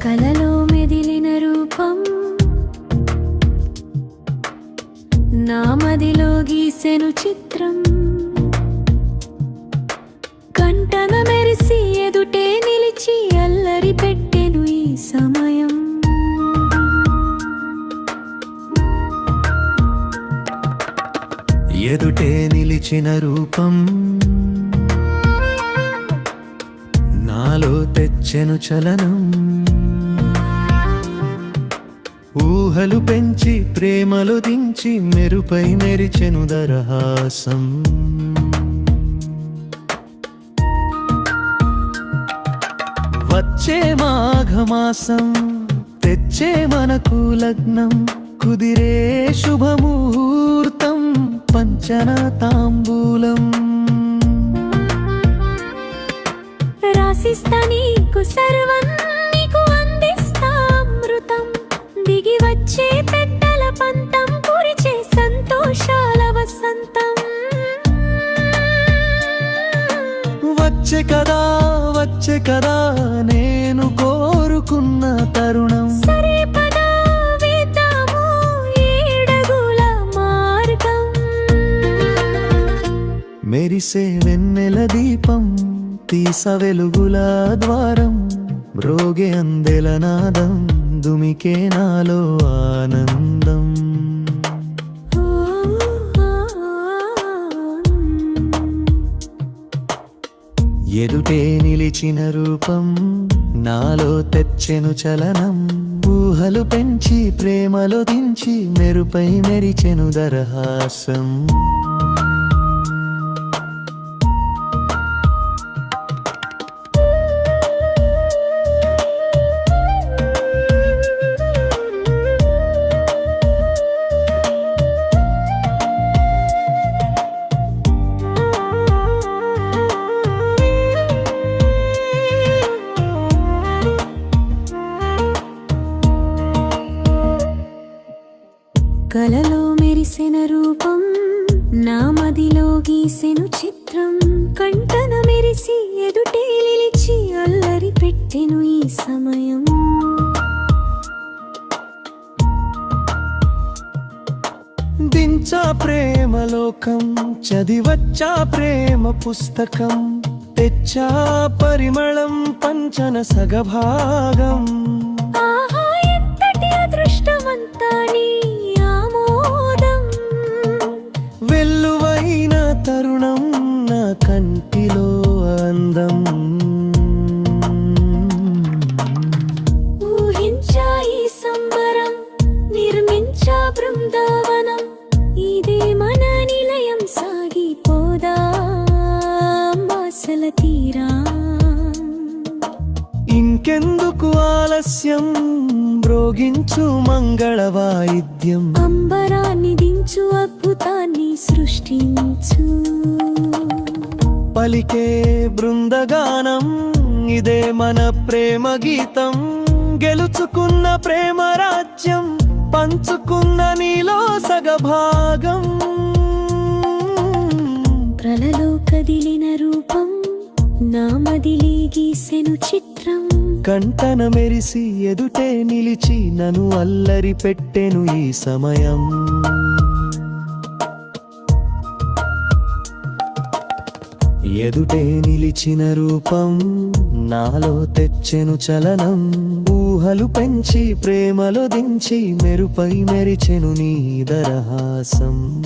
కలలో మెదిలిన రూపం నా మదిలో గీసెను చిత్రం కంటన మెరిసి ఎదుటే నిలిచి అల్లరి పెట్టెను ఈ సమయం ఎదుటే నిలిచిన రూపం నాలో తెచ్చెను చలనం ఊహలు పెంచి ప్రేమలో దించి మెరుపై మెరిచెను దరహాసం వచ్చే మాఘమాసం తెచ్చే మనకు లగ్నం కుదిరే శుభముహూర్తం పంచన తాంబూలం రాసిస్తా నీకు సర్వం నీకు అందిస్తా అమృతం దిగి వచ్చే పెద్దల పంతం కురిచే సంతోషాల వసంతం వచ్చే కదా నేను కోరుకున్న తరుణం సరే పదా వేద్దాము ఏడగుల మార్గం మెరిసే వెన్నెల దీపం తీస వెలుగుల ద్వారం మ్రోగే అందెల నాదం దుమికే నాలో ఆనందం ఎదుటే నిలిచిన రూపం నాలో తెచ్చెను చలనం ఊహలు పెంచి ప్రేమలో దించి మెరుపై మెరిచెను దరహాసం కలలో మెరిసెన రూపం నా మదిలో గీసెను చిత్రం కంటన మెరిసి ఎదుటే నిలిచి అల్లరి పెట్టెను ఈ సమయం దించా ప్రేమలోకం చదివచ్చా ప్రేమ పుస్తకం తెచ్చా పరిమళం పంచన సగభాగం ఆహా ఎంతటి అదృష్టమంతా నీ ఆమోదం వెల్లువైన తరుణం నా కంటిలో అందం ఊహించా ఈ సంబరం నిర్మించా బృందావనం ఇదే మన నిలయం సాగిపోదా మాసల తీరా ఇంకెందుకు ఆలస్యం మ్రోగించు మంగళ వాయిద్యం అంబరాన్ని దించు అద్భుతాన్ని సృష్టించు పలికే బృందగానం ఇదే మన ప్రేమ గీతం గెలుచుకున్న ప్రేమ రాజ్యం పంచుకున్న నీలో సగభాగం ప్రలలో కదిలిన రూపం నా మదిలే గీసెను చిత్రం కంటన మెరిసి ఎదుటే నిలిచి నన్ను అల్లరి పెట్టెను ఈ సమయం. ఎదుటే నిలిచిన రూపం నాలో తెచ్చెను చలనం. ఊహలు పెంచి ప్రేమలో దించి మెరుపై మెరిచెను నీ దరహాసం.